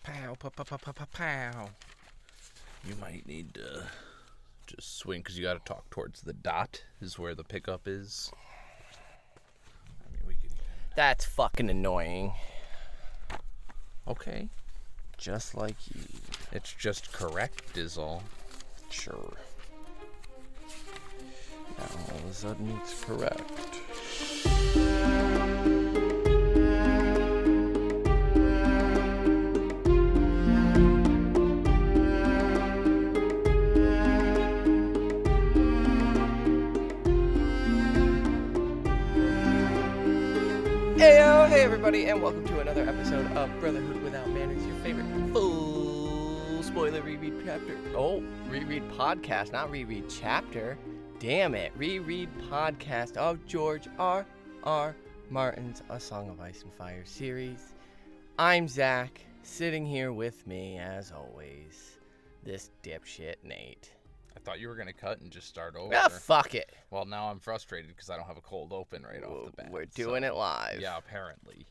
Pow, pow, pow, pow, pow, pow, pow. You might need to just swing because you got to talk towards the dot is where the pickup is. I mean, we can even... That's fucking annoying. Okay. Just like you. It's just correct is all. Sure. Now all of a sudden it's correct. Hey everybody, and welcome to another episode of Brotherhood Without Manners, your favorite full spoiler reread chapter. Oh, reread podcast, not reread chapter. Damn it, reread podcast of George R.R. Martin's A Song of Ice and Fire series. I'm Zach, sitting here with me, as always, this dipshit Nate. I thought you were going to cut and just start over. Ah, fuck it. Well, now I'm frustrated because I don't have a cold open right off the bat. We're doing it live. Yeah, apparently.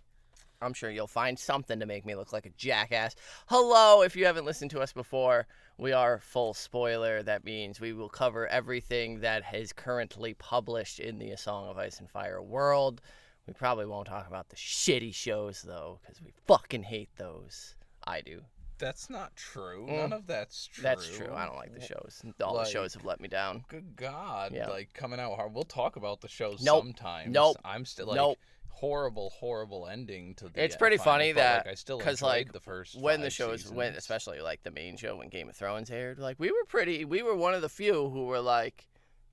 I'm sure you'll find something to make me look like a jackass. Hello, if you haven't listened to us before, we are full spoiler. That means we will cover everything that is currently published in the A Song of Ice and Fire world. We probably won't talk about the shitty shows, though, because we fucking hate those. I do. That's not true. None of that's true. That's true. I don't like the shows. All the shows have let me down. Good God. Yeah. Like, coming out hard. We'll talk about the shows Nope. sometimes. Nope. I'm still, like, Nope. horrible ending to the It's pretty final, funny but, that, like, I still because, enjoyed like, the first when the 5 shows seasons. went, especially, like, the main show when Game of Thrones aired, like, we were one of the few who were, like,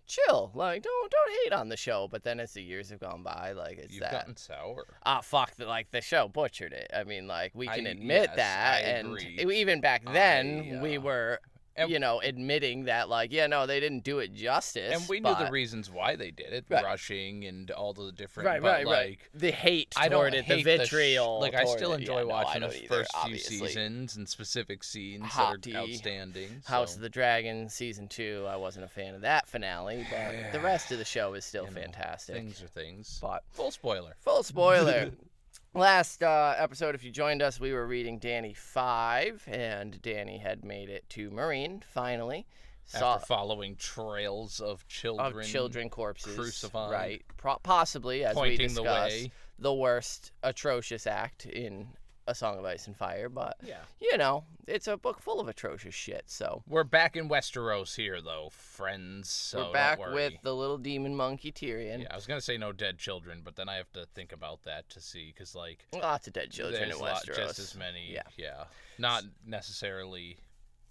chill, like, don't hate on the show, but then as the years have gone by, like, it's You've that. gotten sour. Fuck, the show butchered it. I mean, like, we can admit yes, that, I and agree. even back then, we were... And- admitting that, like, yeah, no, they didn't do it justice. And we knew the reasons why they did it, Right. rushing and all the different, Right. The hate I don't toward it, the hate vitriol. like, I toward still it. enjoy Yeah, no, watching I the don't either, first few obviously. seasons and specific scenes Hottie. that are outstanding. House so. of the Dragon season 2. I wasn't a fan of that finale, but the rest of the show is still fantastic. Things are things. But Full spoiler. full spoiler. Last episode, if you joined us, we were reading Danny 5, and Danny had made it to Marine, finally. After following trails of children Corpses. crucified. Right. Possibly, as we Pointing discussed, the way. the worst atrocious act in A Song of Ice and Fire. But, Yeah. it's a book full of atrocious shit, so... We're back in Westeros here, though, friends. So We're back don't worry. with the little demon monkey Tyrion. Yeah, I was gonna say no dead children, but then I have to think about that to see, because, like, Lots of dead children in there's Westeros. just as many. Yeah. Not necessarily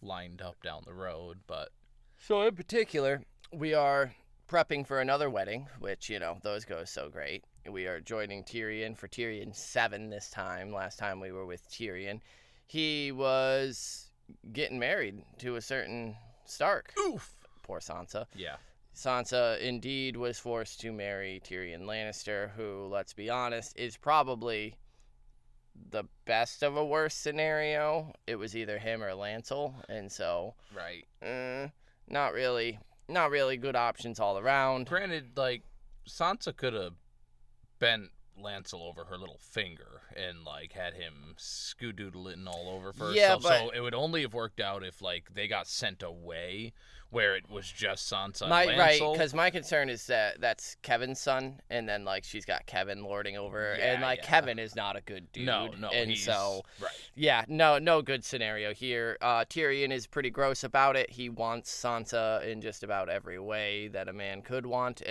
lined up down the road, but So in particular, we are prepping for another wedding, which, those go so great. We are joining Tyrion for Tyrion 7 this time. Last time we were with Tyrion, he was getting married to a certain Stark. oof. Poor Sansa. Yeah. Sansa indeed was forced to marry Tyrion Lannister, who, let's be honest, is probably the best of a worst scenario. It was either him or Lancel, and so Right. not really good options all around. Granted, like, Sansa could have bent Lancel over her little finger and, like, had him skoodoodling all over for Yeah, herself. but- So it would only have worked out if, like, they got sent away where it was just Sansa and Right, Lancel. because my concern is that that's Kevin's son, and then, like, she's got Kevin lording over her, Yeah, and, like, yeah. Kevin is not a good dude. No, and he's... so... Right. Yeah, no good scenario here. Tyrion is pretty gross about it. He wants Sansa in just about every way that a man could want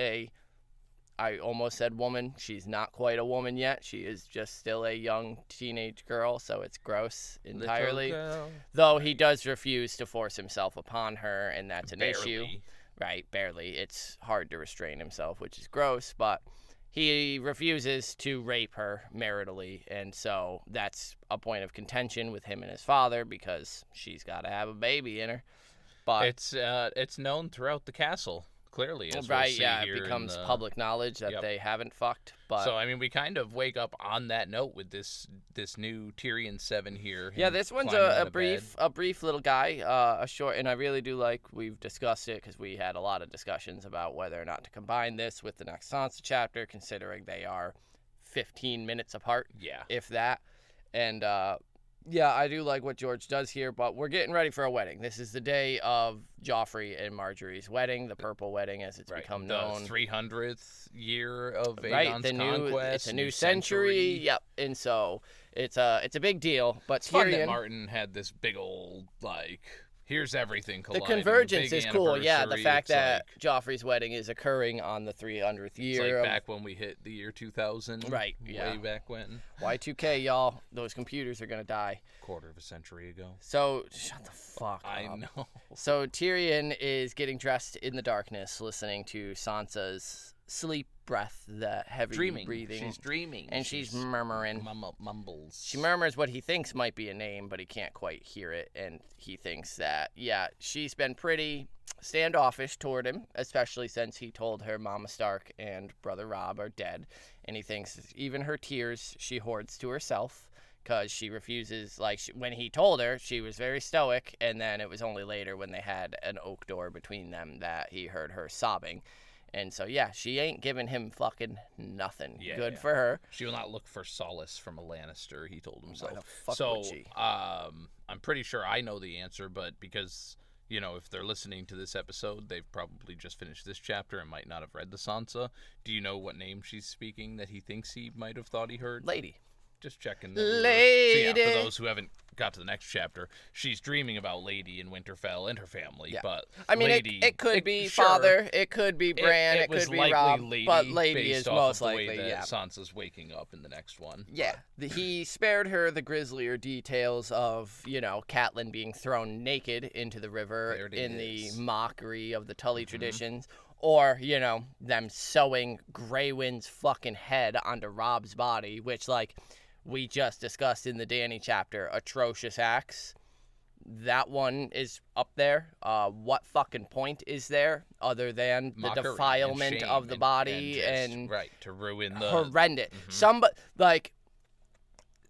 I almost said woman. She's not quite a woman yet. She is just still a young teenage girl, so it's gross entirely. Little girl. Though he does refuse to force himself upon her, and that's an issue. Barely. Right, barely. It's hard to restrain himself, which is gross, but he refuses to rape her maritally, and so that's a point of contention with him and his father because she's got to have a baby in her. But It's known throughout the castle, clearly, as we'll right, see yeah, here it becomes in the... public knowledge that Yep. they haven't fucked. But So, I mean, we kind of wake up on that note with this new Tyrion 7 here. yeah, him this one's climbing a out of bed. brief little guy, a short, and I really do like, we've discussed it because we had a lot of discussions about whether or not to combine this with the next Sansa chapter, considering they are 15 minutes apart, Yeah. if that. And Yeah, I do like what George does here, but we're getting ready for a wedding. This is the day of Joffrey and Marjorie's wedding, the Purple Wedding, as it's become known. The 300th year of Right, Aegon's conquest. it's a new century. Yep, and so it's a big deal. But it's Tyrion, fun that Martin had this big old here's everything colliding. The convergence is cool. Yeah, the fact that like, Joffrey's wedding is occurring on the 300th year. It's like back when we hit the year 2000. Right. Yeah. Way back when. Y2K, y'all. Those computers are gonna die. Quarter of a century ago. So shut the fuck up. I know. So Tyrion is getting dressed in the darkness, listening to Sansa's sleep breath, the heavy breathing. She's dreaming. And she's murmuring. Mumbles. She murmurs what he thinks might be a name, but he can't quite hear it. And he thinks that, yeah, she's been pretty standoffish toward him, especially since he told her Mama Stark and Brother Robb are dead. And he thinks even her tears she hoards to herself, because she refuses, when he told her, she was very stoic, and then it was only later when they had an oak door between them that he heard her sobbing. And so, yeah, she ain't giving him fucking nothing. Good for her. She will not look for solace from a Lannister, he told himself. Why the fuck would she? I'm pretty sure I know the answer, but because, if they're listening to this episode, they've probably just finished this chapter and might not have read the Sansa. Do you know what name she's speaking that he thinks he might have thought he heard? Lady. Just checking. Lady. So, yeah, for those who haven't got to the next chapter, she's dreaming about Lady in Winterfell and her family. Yeah. But I mean, Lady, it could be Father, it could be Bran, it could be Robb, Lady, but Lady is most likely. The way that Sansa's waking up in the next one. Yeah, he spared her the grislier details of Catelyn being thrown naked into the river in the mockery of the Tully traditions. Or, them sewing Grey Wind's fucking head onto Robb's body, which, we just discussed in the Dany chapter, atrocious acts. That one is up there. What fucking point is there other than the mockery defilement of the body and right, to ruin the horrendous.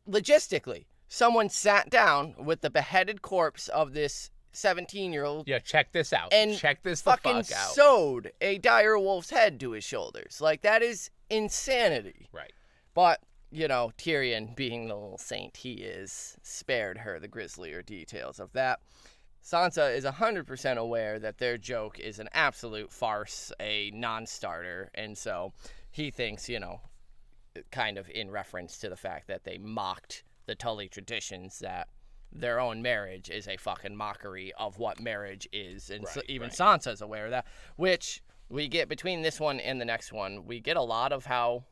Logistically, someone sat down with the beheaded corpse of this 17-year-old. Yeah, check this out. And check this fucking the fuck out. Sewed a dire wolf's head to his shoulders. That is insanity. Right. But Tyrion, being the little saint he is, spared her the grislier details of that. Sansa is 100% aware that their joke is an absolute farce, a non-starter, and so he thinks, kind of in reference to the fact that they mocked the Tully traditions, that their own marriage is a fucking mockery of what marriage is, and Sansa's aware of that, which we get between this one and the next one. We get a lot of how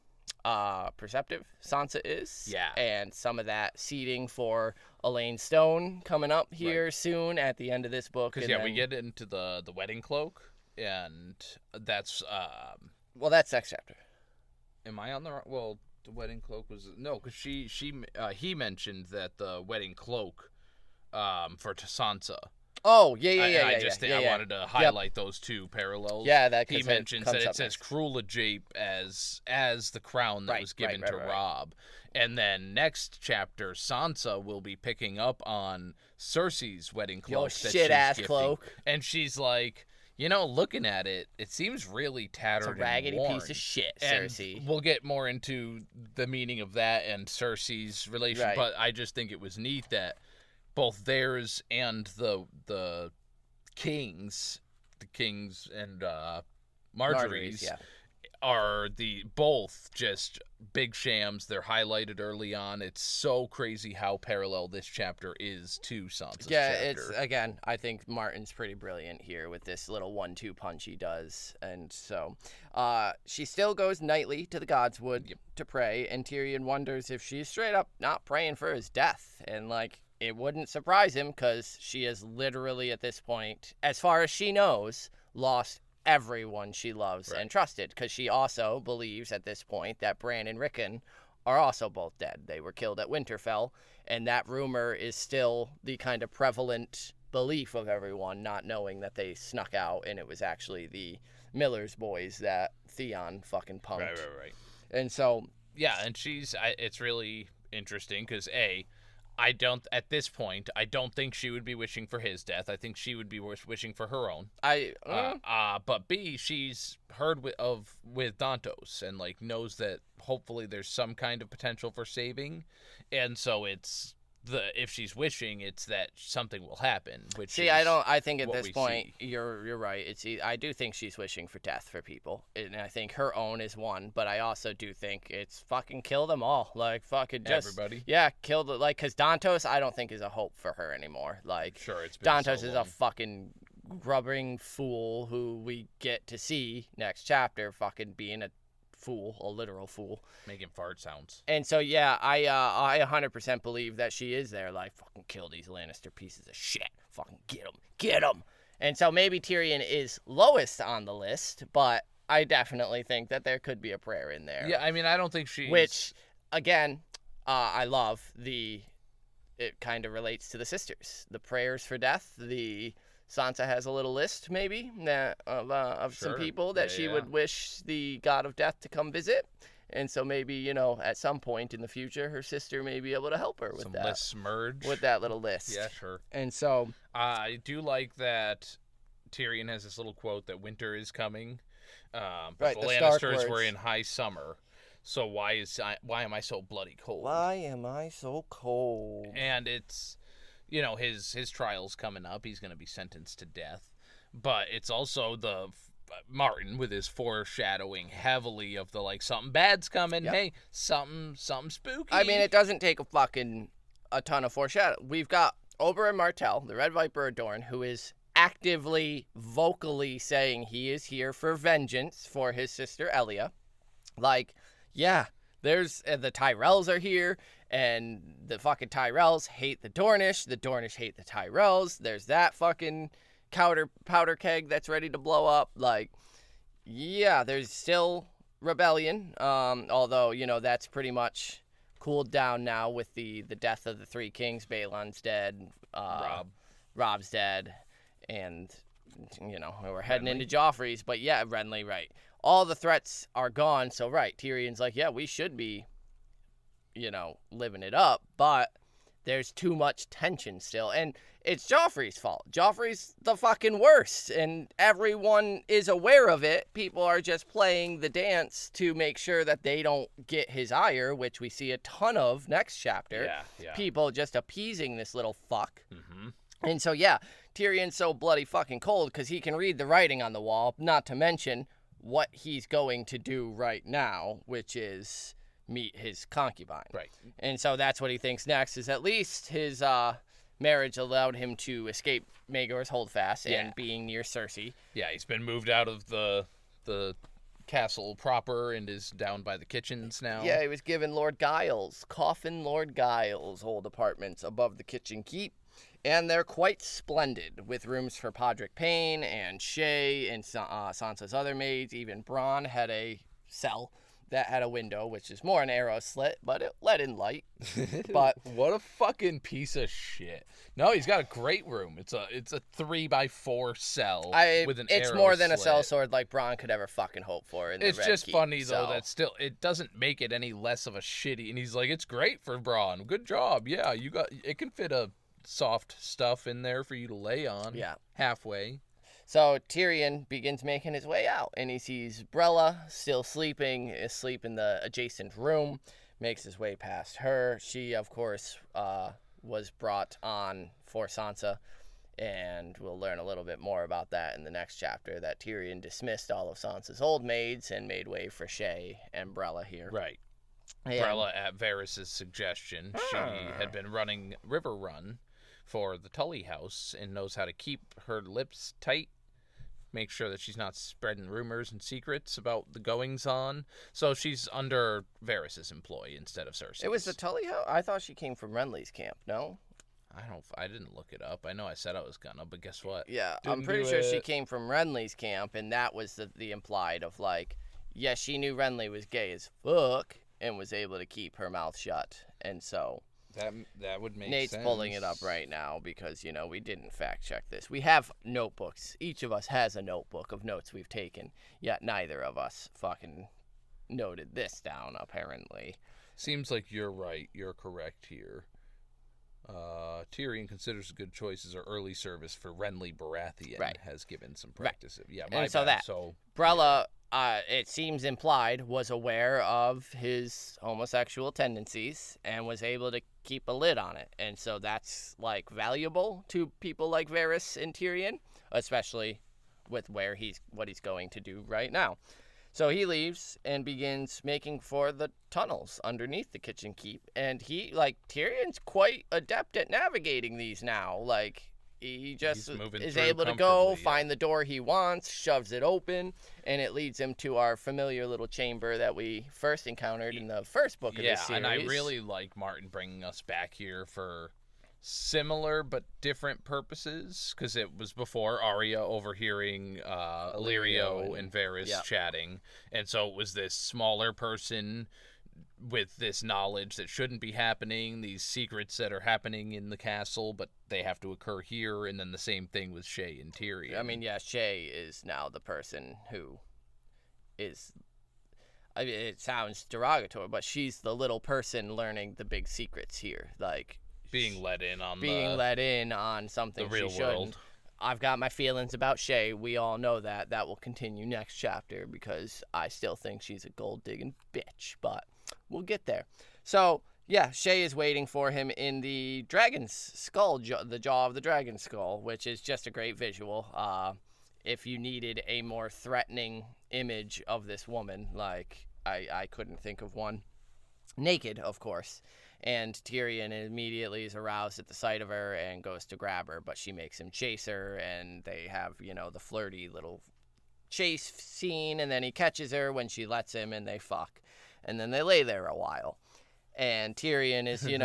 perceptive Sansa is, and some of that seeding for Elaine Stone coming up here soon at the end of this book. Because we get into the wedding cloak, and that's that's next chapter. Am I on the the wedding cloak was because he mentioned that the wedding cloak for Sansa. Oh, I wanted to highlight those two parallels. Yeah, that he mentions that it says Cruella Jape as the crown that was given to Robb. And then next chapter, Sansa will be picking up on Cersei's wedding cloak. Shit-ass cloak. And she's like, looking at it, it seems really tattered and worn. It's a raggedy piece of shit, Cersei. And we'll get more into the meaning of that and Cersei's relation, but I just think it was neat that both theirs and the kings and Marjorie's are both just big shams. They're highlighted early on. It's so crazy how parallel this chapter is to Sansa's chapter. I think Martin's pretty brilliant here with this little 1-2 punch he does. And so she still goes nightly to the Godswood to pray, and Tyrion wonders if she's straight up not praying for his death. And it wouldn't surprise him, because she has literally at this point, as far as she knows, lost everyone she loves and trusted, because she also believes at this point that Bran and Rickon are also both dead. They were killed at Winterfell, and that rumor is still the kind of prevalent belief of everyone, not knowing that they snuck out and it was actually the Miller's boys that Theon fucking punked. Right. And so and it's really interesting because at this point, I don't think she would be wishing for his death. I think she would be wishing for her own. But B, she's heard with Dantos and knows that hopefully there's some kind of potential for saving, and so it's if she's wishing, it's that something will happen. Which I think at this point you're right. I do think she's wishing for death for people, and I think her own is one. But I also do think it's fucking kill them all, like fucking just everybody. Yeah, kill the because Dantos I don't think is a hope for her anymore. Like sure, it's been Dantos so is long. a fucking grubbering fool who we get to see next chapter fucking being a literal fool, making fart sounds. And so yeah, I 100% believe that she is there, like fucking kill these Lannister pieces of shit, fucking get them. And so maybe Tyrion is lowest on the list, but I definitely think that there could be a prayer in there. Yeah, I mean, I don't think which again, I love it kind of relates to the sisters, the prayers for death. Sansa has a little list, maybe, of some people that she would wish the god of death to come visit. And so maybe, at some point in the future, her sister may be able to help her with some that. Lists merge. With that little list. Yeah, sure. And so I do like that Tyrion has this little quote that winter is coming. But the Lannisters were in high summer. So why am I so bloody cold? Why am I so cold? And it's... his trial's coming up. He's going to be sentenced to death. But it's also the Martin with his foreshadowing heavily of the, something bad's coming. Yep. Hey, something spooky. I mean, it doesn't take a ton of foreshadowing. We've got Oberyn Martell, the Red Viper of Dorne, who is actively, vocally saying he is here for vengeance for his sister Elia. There's the Tyrells are here, and the fucking Tyrells hate the Dornish hate the Tyrells. There's that fucking powder keg that's ready to blow up. There's still rebellion, although, that's pretty much cooled down now with the death of the three kings. Balon's dead, Rob's dead, and, we're heading into Joffrey's, but yeah, Renly, right. All the threats are gone, so right, Tyrion's like, yeah, we should be, living it up, but there's too much tension still, and it's Joffrey's fault. Joffrey's the fucking worst, and everyone is aware of it. People are just playing the dance to make sure that they don't get his ire, which we see a ton of next chapter. Yeah. People just appeasing this little fuck. Mm-hmm. And so, yeah, Tyrion's so bloody fucking cold because he can read the writing on the wall, not to mention what he's going to do right now, which is meet his concubine. Right. And so that's what he thinks next, is at least his marriage allowed him to escape Maegor's holdfast and being near Cersei. Yeah, he's been moved out of the castle proper and is down by the kitchens now. Yeah, he was given Lord Giles' old apartments above the kitchen keep. And they're quite splendid, with rooms for Podrick Payne and Shae and Sansa's other maids. Even Bronn had a cell that had a window, which is more an arrow slit, but it let in light. But what a fucking piece of shit. No, he's got a great room. It's a 3x4 cell with an arrow It's more than slit. a sellsword like Bronn could ever fucking hope for. It's just funny though that still it doesn't make it any less of a shitty. And he's like, it's great for Bronn. Good job. Yeah, it can fit a soft stuff in there for you to lay on. Yeah, halfway. So Tyrion begins making his way out, and he sees Brella still asleep in the adjacent room, makes his way past her. She, of course, was brought on for Sansa, and we'll learn a little bit more about that in the next chapter, that Tyrion dismissed all of Sansa's old maids and made way for Shae and Brella here. Right. Brella, at Varys' suggestion, she had been running River Run for the Tully house and knows how to keep her lips tight, make sure that she's not spreading rumors and secrets about the goings-on. So she's under Varys' employ instead of Cersei. It was the Tully house? I thought she came from Renly's camp, no? I didn't look it up. I know I said I was gonna, but guess what? Yeah, I'm pretty sure she came from Renly's camp, and that was the implied of yes, she knew Renly was gay as fuck and was able to keep her mouth shut, and so that would make Nate's sense. pulling it up right now because, we didn't fact check this. We have notebooks. Each of us has a notebook of notes we've taken, yet neither of us fucking noted this down, apparently. Seems like you're right. You're correct here. Tyrion considers a good choice as an early service for Renly Baratheon. Right. Has given some practice. Right. Yeah, and so bad. Brella, it seems implied, was aware of his homosexual tendencies and was able to keep a lid on it. And so that's, like, valuable to people like Varys and Tyrion, especially with what he's going to do right now. So he leaves and begins making for the tunnels underneath the Kitchen Keep. And Tyrion's quite adept at navigating these now. Like, he just is able to go, find the door he wants, shoves it open, and it leads him to our familiar little chamber that we first encountered in the first book of this series. Yeah, and I really like Martin bringing us back here for similar but different purposes, because it was before Arya overhearing Illyrio and Varys chatting, and so it was this smaller person with this knowledge that shouldn't be happening, these secrets that are happening in the castle, but they have to occur here, and then the same thing with Shae and Tyrion. I mean, yeah, Shae is now the person who is... I mean, it sounds derogatory, but she's the little person learning the big secrets here, like... Being let in on something the real she shouldn't. World. I've got my feelings about Shae. We all know that. That will continue next chapter because I still think she's a gold-digging bitch, but we'll get there. So, yeah, Shae is waiting for him in the dragon's skull, the jaw of the dragon's skull, which is just a great visual. If you needed a more threatening image of this woman, like, I couldn't think of one. Naked, of course. And Tyrion immediately is aroused at the sight of her and goes to grab her, but she makes him chase her, and they have, the flirty little chase scene, and then he catches her when she lets him, and they fuck. And then they lay there a while. And Tyrion is, he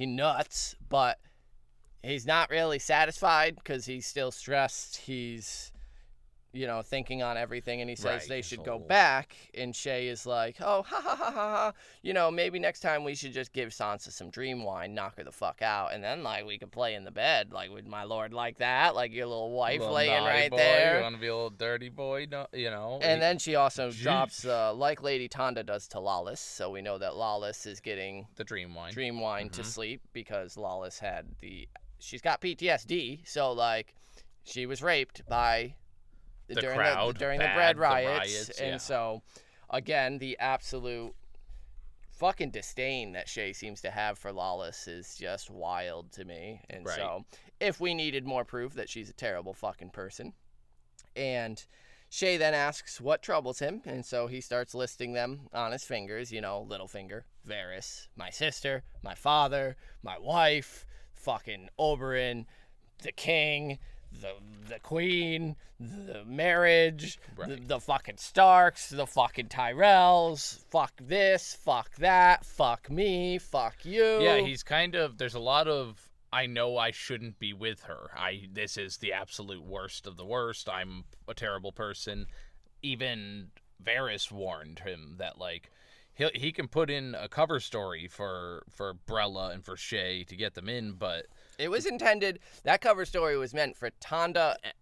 nuts, but he's not really satisfied because he's still stressed. He's... thinking on everything, and he says they should go back, and Shae is like, oh, ha, ha, ha, ha, ha, maybe next time we should just give Sansa some dream wine, knock her the fuck out, and then, like, we could play in the bed, like, would my lord like that? Like, your little wife laying right there. You want to be a little dirty boy, And then she also drops, like Lady Tonda does to Lawless, so we know that Lawless is getting the dream wine to sleep, because Lawless she's got PTSD, so, like, she was raped by... during the bread riots, and so again the absolute fucking disdain that Shae seems to have for Lawless is just wild to me. And so if we needed more proof that she's a terrible fucking person, and Shae then asks what troubles him, and so he starts listing them on his fingers, Littlefinger, Varys, my sister, my father, my wife, fucking Oberyn, the king, the queen, the marriage, the fucking Starks, the fucking Tyrells, fuck this, fuck that, fuck me, fuck you. Yeah, he's there's a lot of, I know I shouldn't be with her. This is the absolute worst of the worst. I'm a terrible person. Even Varys warned him that, like, he can put in a cover story for Brella and for Shae to get them in, but... It was intended, that cover story was meant for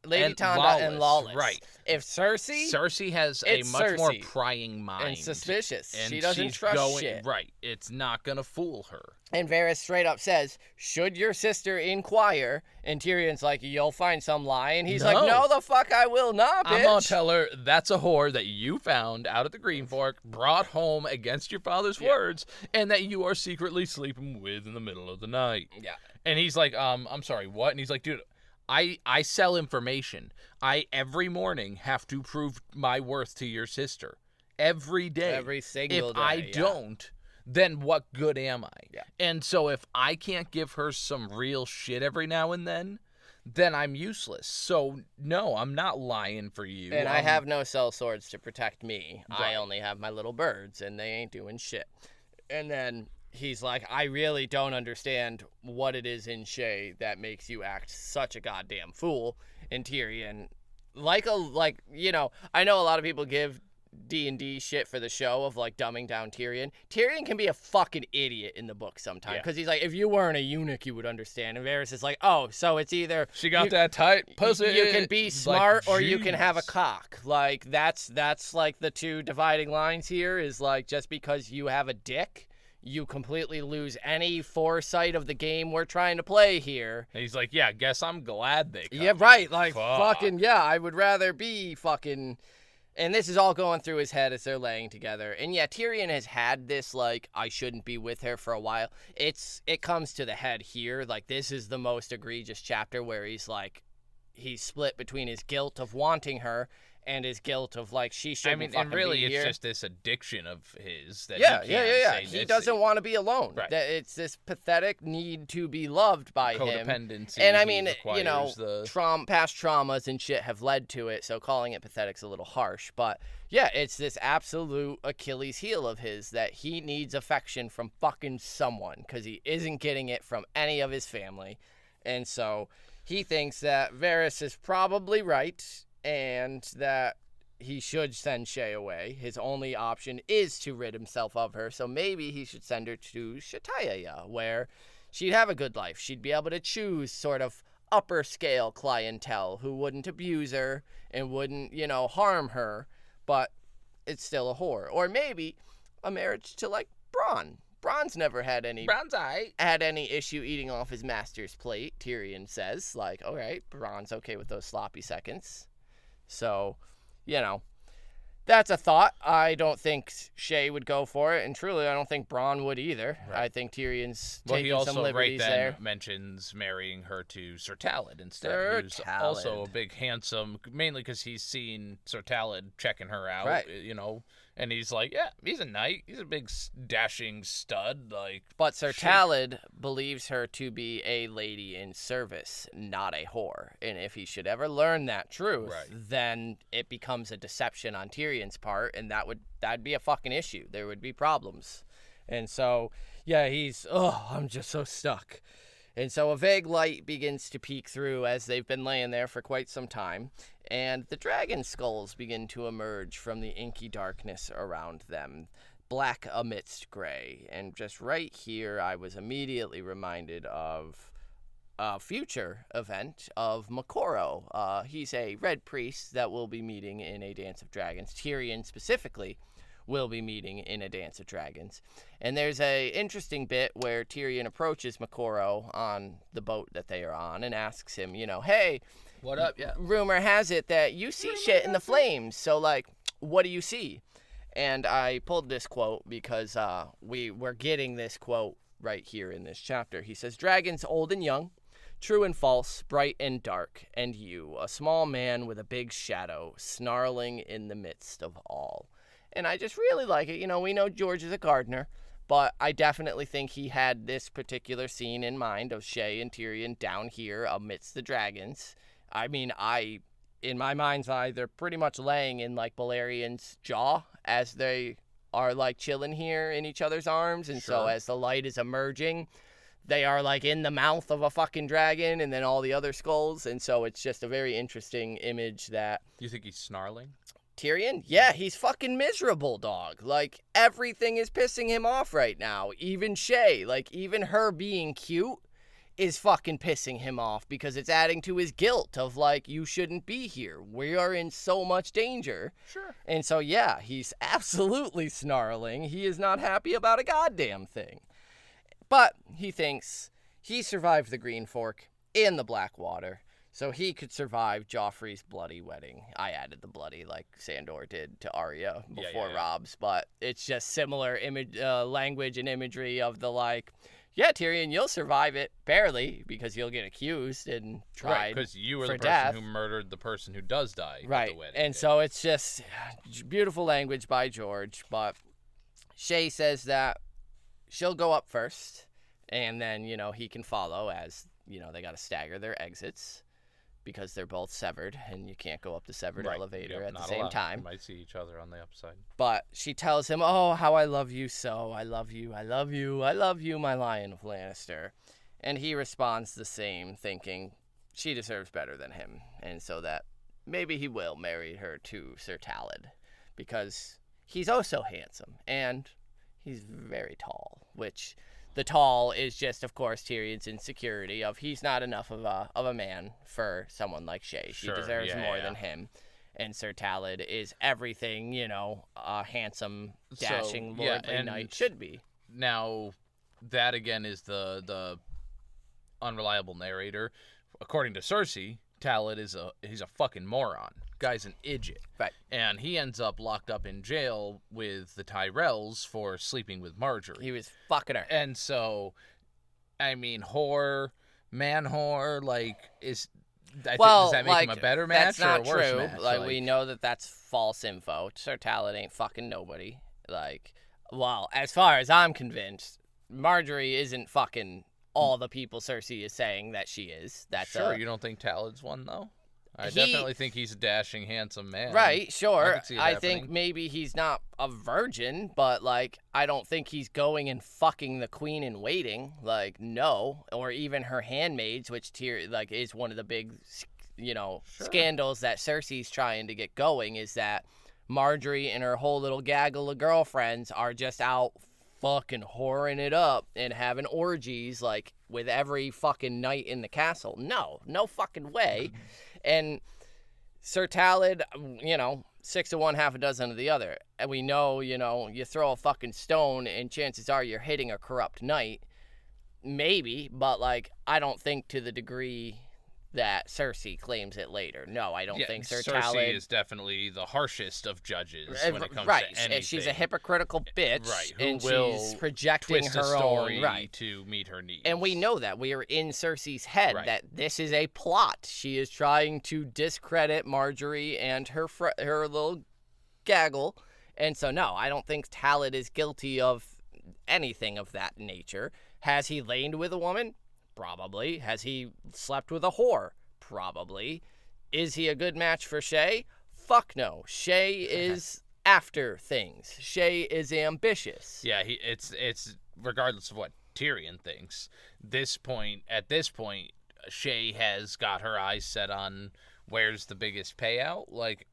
Lady Tonda and Lawless. Right. If Cersei has a much more prying mind. And suspicious. And she doesn't trust shit. Right. It's not going to fool her. And Varys straight up says, should your sister inquire? And Tyrion's like, you'll find some lie. And he's like, no, the fuck I will not, bitch. I'm going to tell her that's a whore that you found out at the Green Fork, brought home against your father's words, and that you are secretly sleeping with in the middle of the night. Yeah. And he's like, I'm sorry, what? And he's like, dude, I sell information. I every morning have to prove my worth to your sister. Every day. Every single day. If I don't, then what good am I? Yeah. And so if I can't give her some real shit every now and then I'm useless. So, no, I'm not lying for you. And I have no sellswords to protect me. Right. I only have my little birds, and they ain't doing shit. And then... he's like, I really don't understand what it is in Shae that makes you act such a goddamn fool. And Tyrion, I know a lot of people give D&D shit for the show of, like, dumbing down Tyrion. Tyrion can be a fucking idiot in the book sometimes. Because he's like, if you weren't a eunuch, you would understand. And Varys is like, oh, so it's either... she got that tight pussy. You can be smart, or you can have a cock. Like, that's like, the two dividing lines here is, like, just because you have a dick... you completely lose any foresight of the game we're trying to play here. And he's like, yeah, guess I'm glad they cut yeah, right. Like, fucking, yeah, I would rather be fucking... And this is all going through his head as they're laying together. And yeah, Tyrion has had this, like, I shouldn't be with her for a while. It comes to the head here. Like, this is the most egregious chapter where he's like, he's split between his guilt of wanting her and his guilt of, like, she shouldn't fucking and really be here. it's just this addiction of his that He doesn't want to be alone. Right. It's this pathetic need to be loved by him. Codependency. And I mean, you know, past traumas and shit have led to it, so calling it pathetic's a little harsh. But yeah, it's this absolute Achilles heel of his that he needs affection from fucking someone because he isn't getting it from any of his family. And so he thinks that Varys is probably right and that he should send Shae away. His only option is to rid himself of her, so maybe he should send her to Shae, where she'd have a good life. She'd be able to choose sort of upper scale clientele who wouldn't abuse her and wouldn't, you know, harm her, but it's still a whore. Or maybe a marriage to, like, Bronn. Bronn's never had any issue eating off his master's plate, Tyrion says. Like, all right, Bronn's okay with those sloppy seconds. So, you know, that's a thought. I don't think Shae would go for it, and truly, I don't think Bronn would either. Right. I think Tyrion's taking some liberties there. He also mentions marrying her to Sir Talad instead, who's also a big, handsome, mainly because he's seen Sir Talad checking her out, right. You know, and he's like, yeah, he's a knight. He's a big, dashing stud. But Sir Talad believes her to be a lady in service, not a whore. And if he should ever learn that truth, then it becomes a deception on Tyrion's part, and that'd be a fucking issue. There would be problems. And so, yeah, I'm just so stuck. And so a vague light begins to peek through as they've been laying there for quite some time, and the dragon skulls begin to emerge from the inky darkness around them, black amidst gray. And just right here, I was immediately reminded of a future event of Makoro. He's a red priest that will be meeting in a Dance of Dragons. Tyrion specifically will be meeting in a Dance of Dragons. And there's a interesting bit where Tyrion approaches Makoro on the boat that they are on and asks him, you know, hey, what up? Yeah. Rumor has it that you see shit in the flames. So, like, what do you see? And I pulled this quote because we're getting this quote right here in this chapter. He says, dragons old and young, true and false, bright and dark, and you, a small man with a big shadow, snarling in the midst of all. And I just really like it. You know, we know George is a gardener, but I definitely think he had this particular scene in mind of Shae and Tyrion down here amidst the dragons. I mean, in my mind's eye, they're pretty much laying in, like, Balerion's jaw as they are, like, chilling here in each other's arms. And so as the light is emerging, they are, like, in the mouth of a fucking dragon and then all the other skulls. And so it's just a very interesting image that... You think he's snarling? Tyrion? Yeah, he's fucking miserable, dog. Like, everything is pissing him off right now. Even Shae, like, even her being cute is fucking pissing him off because it's adding to his guilt of, like, you shouldn't be here. We are in so much danger. Sure. And so, yeah, he's absolutely snarling. He is not happy about a goddamn thing. But he thinks he survived the Green Fork in the Blackwater, so he could survive Joffrey's bloody wedding. I added the bloody like Sandor did to Arya before Rob's, but it's just similar language and imagery of the like, yeah, Tyrion, you'll survive it, barely, because you'll get accused and tried because you were for the person death. Who murdered the person who does die right. at the wedding. And so it's just beautiful language by George, but Shae says that she'll go up first, and then, you know, he can follow as, you know, they got to stagger their exits because they're both severed, and you can't go up the severed elevator at the same time. You might see each other on the upside. But she tells him, oh, how I love you so. I love you, I love you, I love you, my Lion of Lannister. And he responds the same, thinking she deserves better than him, and so that maybe he will marry her to Sir Talad, because he's also handsome, and he's very tall, which... The tall is just, of course, Tyrion's insecurity of he's not enough of a man for someone like Shae. She deserves more than him. And Sir Talad is everything, you know, a handsome, dashing, lordly knight should be. Now, that again is the unreliable narrator. According to Cersei, Talad he's a fucking moron. Guy's an idiot. Right. And he ends up locked up in jail with the Tyrells for sleeping with Marjorie. He was fucking her. And so, I mean, man whore, like, does that make him a better match or a worse match? Like, we know that that's false info. Sir Talad ain't fucking nobody. Like, well, as far as I'm convinced, Marjorie isn't fucking all the people Cersei is saying that she is. That's sure, you don't think Talad's one, though? I definitely think he's a dashing, handsome man. Right, sure. I think maybe he's not a virgin, but, like, I don't think he's going and fucking the queen in waiting. Like, no. Or even her handmaids, which, is one of the big, scandals that Cersei's trying to get going, is that Marjorie and her whole little gaggle of girlfriends are just out fucking whoring it up and having orgies, like, with every fucking knight in the castle. No fucking way. And Sir Talad, 6 of one, half a dozen of the other. And we know, you throw a fucking stone and chances are you're hitting a corrupt knight. Maybe, but, like, I don't think to the degree that Cersei claims it later. No, I don't think Sir Talad... Cersei is definitely the harshest of judges when it comes to anything. And she's a hypocritical bitch. Right, and will she's projecting twist her a story own to meet her needs. And we know that. We are in Cersei's head that this is a plot. She is trying to discredit Marjorie and her little gaggle. And so, no, I don't think Talad is guilty of anything of that nature. Has he lain with a woman? Probably. Has he slept with a whore? Probably. Is he a good match for Shae? Fuck no. Shae is after things. Shae is ambitious. Yeah, it's regardless of what Tyrion thinks. At this point, Shae has got her eyes set on where's the biggest payout. Like,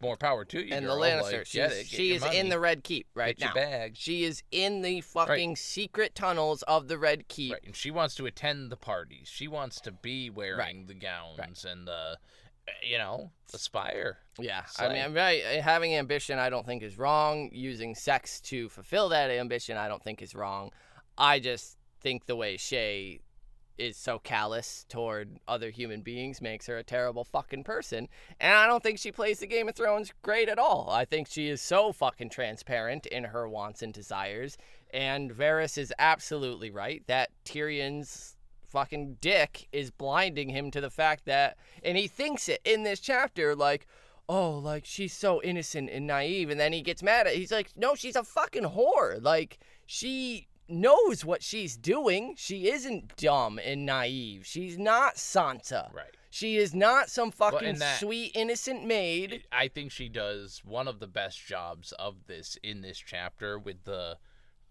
more power to you, and girl. The Lannister, Like, she is in the Red Keep right now. Get your bag. She is in the fucking secret tunnels of the Red Keep. Right, and she wants to attend the parties. She wants to be wearing the gowns and the, the spire. Yeah, I mean, having ambition I don't think is wrong. Using sex to fulfill that ambition I don't think is wrong. I just think the way Shae is so callous toward other human beings makes her a terrible fucking person. And I don't think she plays the Game of Thrones great at all. I think she is so fucking transparent in her wants and desires. And Varys is absolutely right that Tyrion's fucking dick is blinding him to the fact that, and he thinks it in this chapter, like, oh, like, she's so innocent and naive. And then he gets mad at it. He's like, no, she's a fucking whore. Like, she knows what she's doing. She isn't dumb and naive. She's not Sansa. Right. She is not some fucking sweet, innocent maid. I think she does one of the best jobs of this in this chapter with the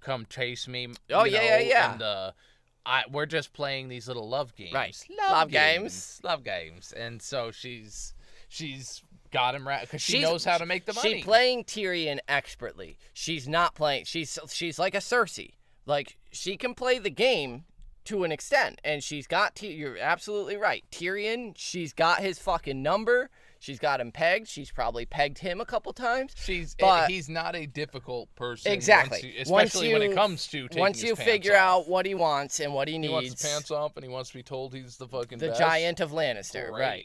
come chase me. Oh, yeah. And we're just playing these little love games. Right. Love games. Love games. And so she's got him right because she knows how to make the money. She's playing Tyrion expertly. She's not playing. She's like a Cersei. Like, she can play the game to an extent, and she's got, you're absolutely right. Tyrion, she's got his fucking number. She's got him pegged. She's probably pegged him a couple times. But he's not a difficult person. Exactly. Especially when it comes to taking once you figure out what he wants and what he needs. He wants his pants off, and he wants to be told he's the fucking best. Giant of Lannister, right.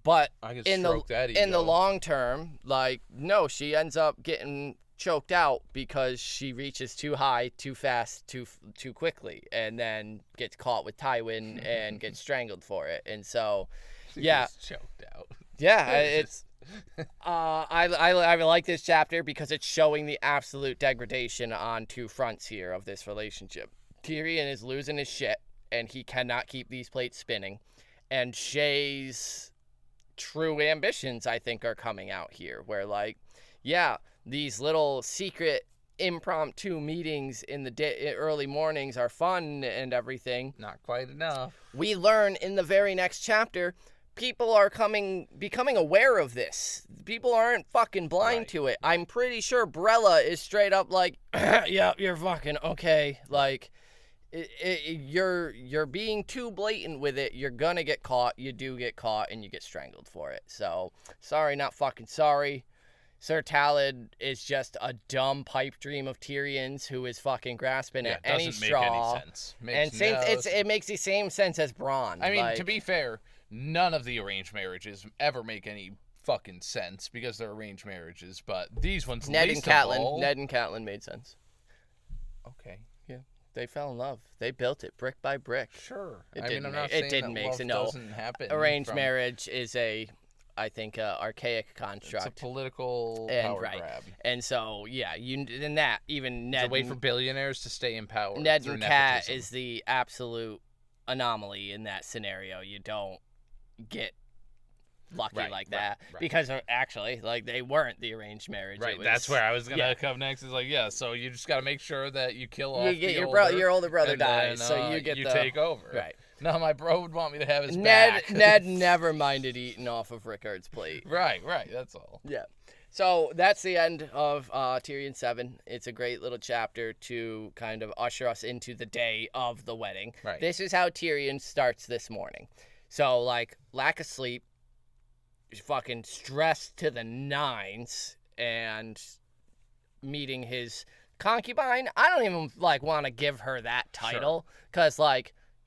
But in the long term, like, no, she ends up getting choked out because she reaches too high, too fast, too quickly, and then gets caught with Tywin and gets strangled for it. And so, choked out. Yeah, it's. I like this chapter because it's showing the absolute degradation on two fronts here of this relationship. Tyrion is losing his shit, and he cannot keep these plates spinning. And Shae's true ambitions, I think, are coming out here, where, like, these little secret impromptu meetings in the early mornings are fun and everything. Not quite enough. We learn in the very next chapter, people are becoming aware of this. People aren't fucking blind to it. I'm pretty sure Brella is straight up like, yeah, you're fucking okay. Like, you're being too blatant with it. You're gonna get caught. You do get caught, and you get strangled for it. So, sorry, not fucking sorry. Sir Talad is just a dumb pipe dream of Tyrion's who is fucking grasping at any straw. Doesn't make any sense. It makes the same sense as Bronn. I mean, to be fair, none of the arranged marriages ever make any fucking sense because they're arranged marriages, but these ones, Ned and Catelyn made sense. Okay. Yeah. They fell in love. They built it brick by brick. Sure. I'm not saying that love doesn't happen. Arranged marriage is I think, archaic construct. It's a political power grab. And so, yeah, even Ned... It's a way for billionaires to stay in power. Ned and Cat is the absolute anomaly in that scenario. You don't get lucky like that. Right. Because, actually, they weren't the arranged marriage. Right, that's where I was going to come next. Is so you just got to make sure that you kill off your older brother dies, then, so you take over. Right. No, my bro would want me to have his back. Ned never minded eating off of Rickard's plate. Right, that's all. Yeah. So that's the end of Tyrion 7. It's a great little chapter to kind of usher us into the day of the wedding. Right. This is how Tyrion starts this morning. So, lack of sleep, fucking stressed to the nines, and meeting his concubine. I don't even, want to give her that title, because,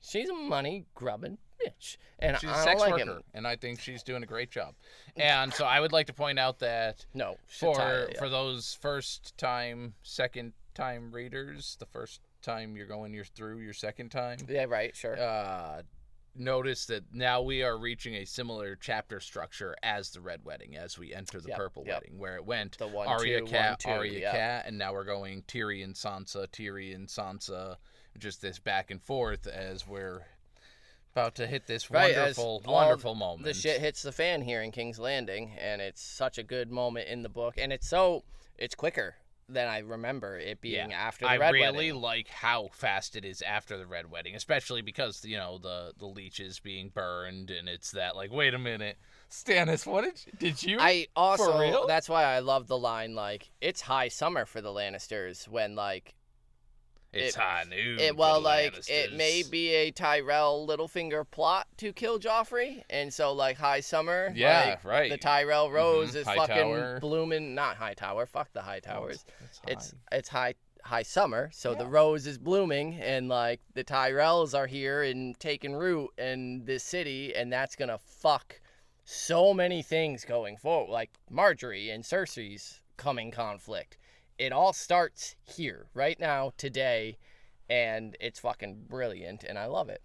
she's a money-grubbing bitch. And she's a sex worker, and I think she's doing a great job. And so I would like to point out that for those first-time, second-time readers, the first time you're through your second time. Yeah, right, sure. Notice that now we are reaching a similar chapter structure as the Red Wedding, as we enter the Purple Wedding, where it went Arya Cat, and now we're going Tyrion Sansa, just this back and forth as we're about to hit this wonderful moment. The shit hits the fan here in King's Landing, and it's such a good moment in the book, and it's quicker than I remember it being after the Red Wedding. I really like how fast it is after the Red Wedding, especially because, the leeches being burned, and it's that, wait a minute, Stannis, what did you? I also, for real? That's why I love the line, it's high summer for the Lannisters, when, it's high noon. It may be a Tyrell Littlefinger plot to kill Joffrey, and so high summer. Yeah, right. The Tyrell Rose is fucking blooming. Not High Tower. Fuck the High Towers. It's high summer, so the rose is blooming, and the Tyrells are here and taking root in this city, and that's gonna fuck so many things going forward, Marjorie and Cersei's coming conflict. It all starts here, right now, today, and it's fucking brilliant, and I love it.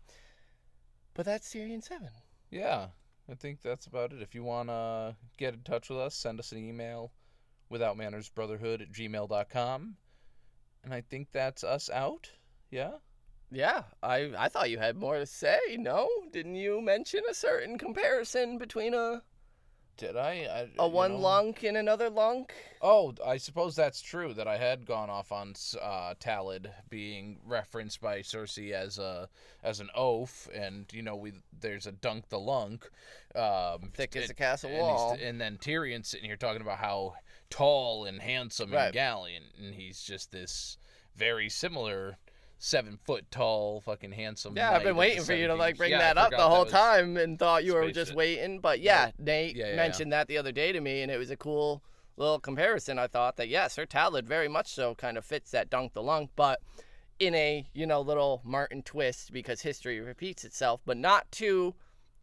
But that's Tyrion 7. Yeah, I think that's about it. If you want to get in touch with us, send us an email, withoutmannersbrotherhood@gmail.com. And I think that's us out. Yeah? Yeah, I thought you had more to say, no? Didn't you mention a certain comparison between Did I? One lunk and another lunk? Oh, I suppose that's true, that I had gone off on Talad being referenced by Cersei as an oaf, and, there's a dunk the lunk. Thick as a castle wall. And then Tyrion's sitting here talking about how tall and handsome and gallant, and he's just this very similar 7-foot tall, fucking handsome. Yeah, I've been waiting for you to bring that up the whole time, and thought you were just waiting. But Nate mentioned that the other day to me, and it was a cool little comparison. I thought that Sir Talad very much so kind of fits that dunk the lunk, but in a little Martin twist, because history repeats itself, but not to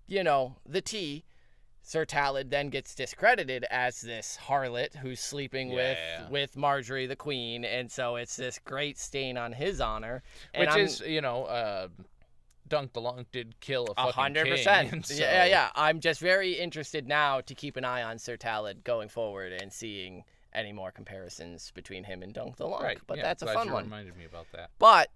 the T. Sir Talad then gets discredited as this harlot who's sleeping with Marjorie the Queen, and so it's this great stain on his honor. Which is, Dunk the Lunk did kill a fucking 100%. King. So... Yeah. I'm just very interested now to keep an eye on Sir Talad going forward and seeing any more comparisons between him and Dunk the Lunk. Right. But that's a fun one. Reminded me about that. But...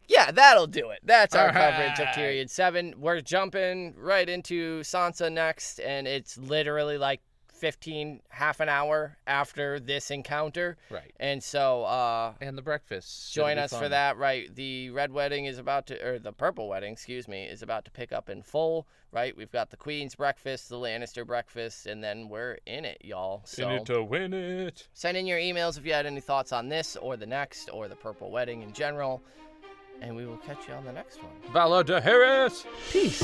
yeah, that'll do it. That's our coverage of Tyrion 7. We're jumping right into Sansa next, and it's literally half an hour after this encounter. Right. And so... and the breakfast. Join us for that, right. The Red Wedding is about to... or the Purple Wedding, is about to pick up in full, right? We've got the Queen's breakfast, the Lannister breakfast, and then we're in it, y'all. So in it to win it. Send in your emails if you had any thoughts on this, or the next, or the Purple Wedding in general. And we will catch you on the next one. Valor to Harris! Peace!